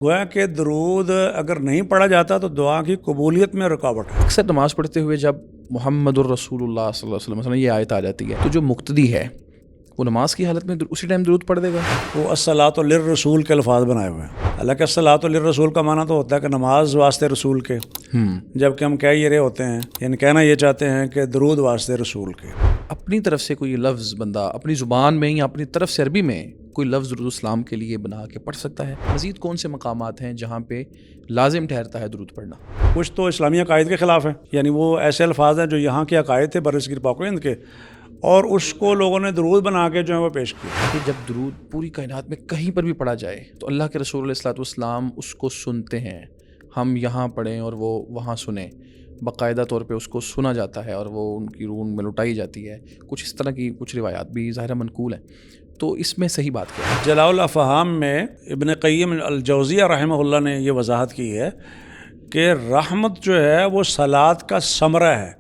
گویا کہ درود اگر نہیں پڑھا جاتا تو دعا کی قبولیت میں رکاوٹ ہے۔ اکثر نماز پڑھتے ہوئے جب محمد الرسول اللہ صلی اللہ علیہ وسلم مثلا یہ آیت آ جاتی ہے تو جو مقتدی ہے وہ نماز کی حالت میں اسی ٹائم درود پڑھ دے گا؟ وہ الصلاۃ للرسول کے الفاظ بنائے ہوئے ہیں، حالانکہ الصلاۃ للرسول کا معنی تو ہوتا ہے کہ نماز واسطے رسول کے، جبکہ ہم کہہ یہ رہے ہوتے ہیں یعنی کہنا یہ چاہتے ہیں کہ درود واسطے رسول کے۔ اپنی طرف سے کوئی لفظ بندہ اپنی زبان میں یا اپنی طرف سے عربی میں کوئی لفظ درود السلام کے لیے بنا کے پڑھ سکتا ہے؟ مزید کون سے مقامات ہیں جہاں پہ لازم ٹھہرتا ہے درود پڑھنا؟ کچھ تو اسلامی عقائد کے خلاف ہیں، یعنی وہ ایسے الفاظ ہیں جو یہاں کے عقائد تھے برصغیر پاک و ہند کے، اور اس کو لوگوں نے درود بنا کے جو ہے وہ پیش کیا۔ کہ جب درود پوری کائنات میں کہیں پر بھی پڑھا جائے تو اللہ کے رسول علیہ الصلوۃ والسلام اس کو سنتے ہیں، ہم یہاں پڑھیں اور وہ وہاں سنیں، باقاعدہ طور پہ اس کو سنا جاتا ہے اور وہ ان کی روح میں لٹائی جاتی ہے۔ کچھ اس طرح کی کچھ روایات بھی ظاہرہ منقول ہیں، تو اس میں صحیح بات کیا ہے؟ جلاء الافہام میں ابن قیم الجوزیہ رحمہ اللہ نے یہ وضاحت کی ہے کہ رحمت جو ہے وہ صلاۃ کا ثمرہ ہے۔